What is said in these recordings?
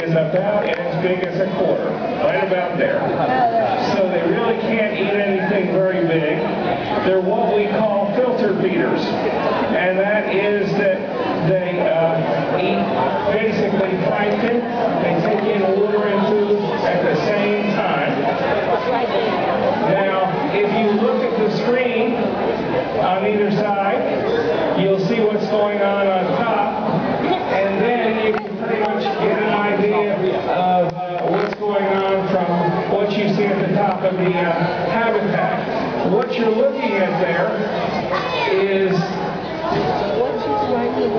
is about as big as a quarter, right about there. So they really can't eat anything very big. They're what we call filter feeders, and that is that they eat basically plankton. They take in water and food at the same time. Now, if you look at the screen on either side, you'll see what's going on top, and then you can pretty much get an idea of what's going on from what you see at the top of the habitat. What you're looking at there is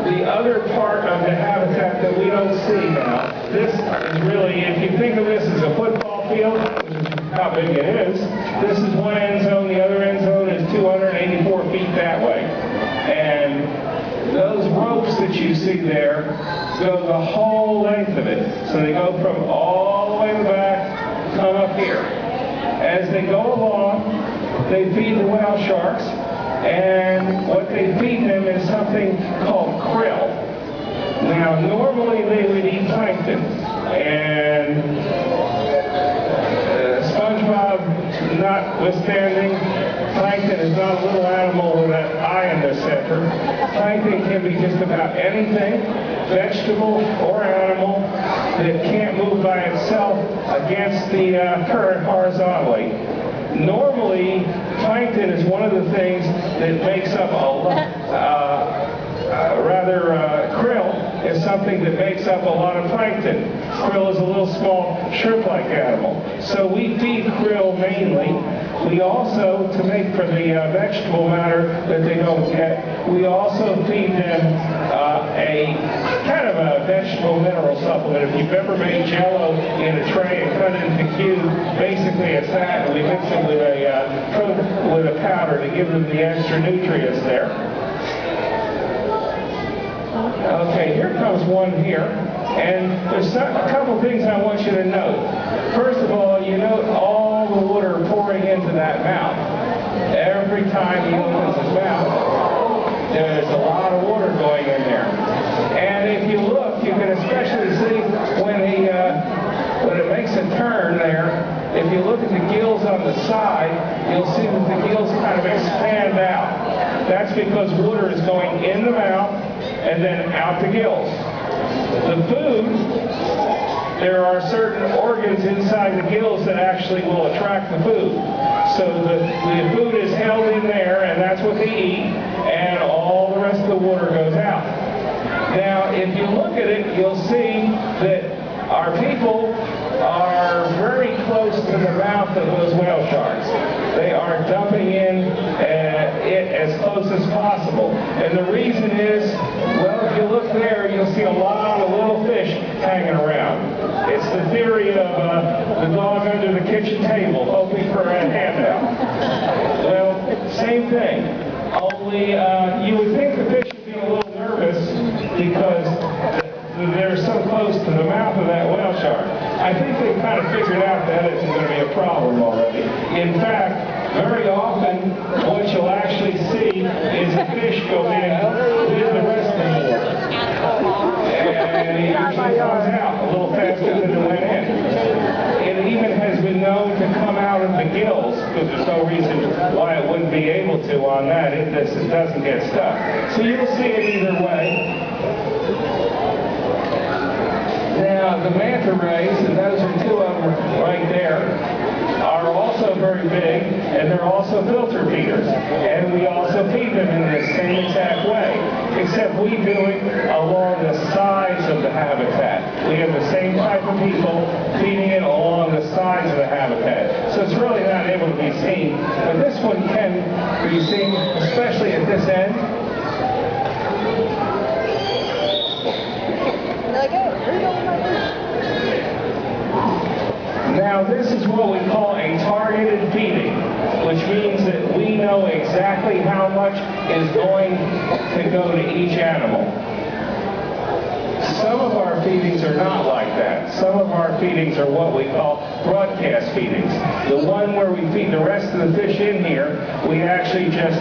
the other part of the habitat that we don't see now. This is really, if you think of this as a football field, which is how big it is, this is one end zone, the other end zone is 284 feet that way. And those ropes that you see there go the whole length of it. So they go from all the way to the back, come up here. As they go along, they feed the whale sharks, and what they feed them is something called krill. Now, normally they would eat plankton, and SpongeBob notwithstanding, plankton is not a little animal with an eye in the center. Plankton can be just about anything, vegetable or animal, that can't move by itself against the current horizontally. Normally, plankton is one of the things that makes up krill is something that makes up a lot of plankton. Krill is a little small shrimp-like animal. So we feed krill mainly. We also, to make for the vegetable matter that they don't get, we also feed them a kind of a vegetable mineral supplement. If you've ever made Jell-O in a tray and cut it into cubes, basically it's that, and we mix it with a powder to give them the extra nutrients there. Okay, here comes one here, and there's a couple things I want you to note. First of all, you note all the water pouring into that mouth. Every time he opens his mouth, there's a lot of water going in there. And if you look, you can especially see when it makes a turn there, if you look at the gills on the side, you'll see that the gills kind of expand out. That's because water is going in the mouth and then out the gills. The food, there are certain organs inside the gills that actually will attract the food. So the food is held in there, and that's what they eat, and all the rest of the water goes out. Now, if you look at it, you'll see that our people are very close to the mouth of those whale sharks. They are dumping in it as close as possible. And the reason is, well, if you look there, you'll see a lot of little fish hanging around. It's the theory of the dog under the kitchen table hoping for a handout. Well, same thing. Only you would think the fish would be a little nervous because they're so close to the mouth of that whale shark. I think they've kind of figured out that isn't going to be a problem already. In fact, very often what you'll actually see is a fish go in with the rest of the water. And he usually comes out a little faster than it went in. It even has been known to come out of the gills, because there's no reason why it wouldn't be able to on that. It doesn't get stuck. So you'll see it either way. Now, the manta rays, and those are two of them right there, are also very big, and they're also filter feeders. And we also feed them in the same exact way, except we do it along the sides of the habitat. We have the same type of people feeding it along the sides of the habitat. So it's really not able to be seen, but this one can be seen, especially at this end. Now, this is what we call a targeted feeding, which means that we know exactly how much is going to go to each animal. Some of our feedings are not like that. Some of our feedings are what we call broadcast feedings. The one where we feed the rest of the fish in here, we actually just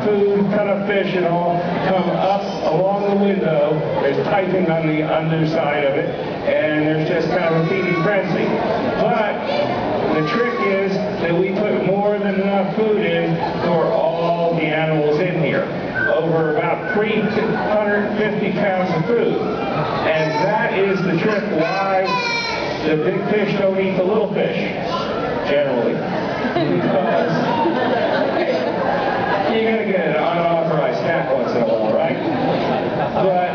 food, cut up fish and all, come up along the window. There's piping on the underside of it, and there's just kind of a feeding frenzy. But the trick is that we put more than enough food in for all the animals in here. Over about 350 pounds of food. And that is the trick why the big fish don't eat the little fish, generally. Because you're going to get an unauthorized snack once in a while, right? But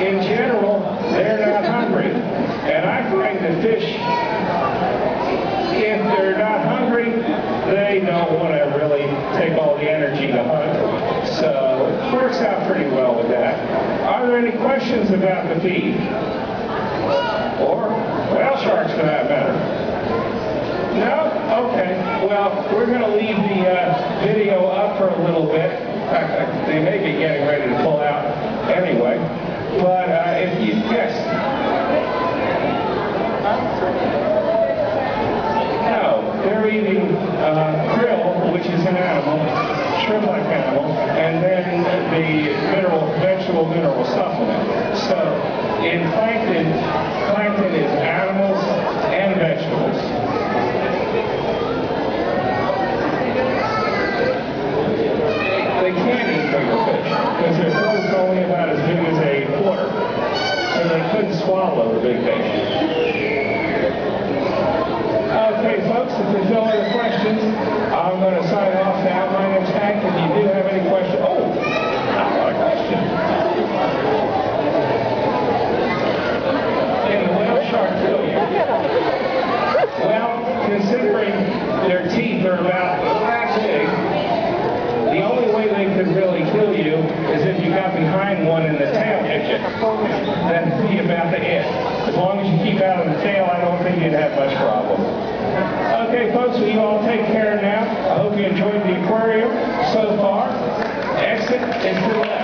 in general, they're not hungry. And I find that fish, if they're not hungry, they don't want to really take all the energy to hunt. So it works out pretty well with that. Are there any questions about the feed? Or whale sharks for that matter? No? Okay. Well, we're going to leave the video up for a little bit. They may be getting ready to pull out anyway. But if you, yes? No, they're eating krill, which is an animal, shrimp-like animal, and then the vegetable mineral supplement. So in plankton is animals and vegetables. They can't eat bigger fish because their throat's only about as big as a quarter, so they couldn't swallow the big fish. Okay, folks, if there's no other questions, I'm going to sign off now. My name's Hank. If you do have any questions, I've got a question. Can the whale shark kill you? Well, considering their teeth are about that big, the only way they could really kill you is if you got behind one and the tail hit you. That'd be about it. As long as you keep out of the tail, I don't think you'd have much problem. Okay, folks, will you all take care now? I hope you enjoyed the aquarium so far. Exit is to the left.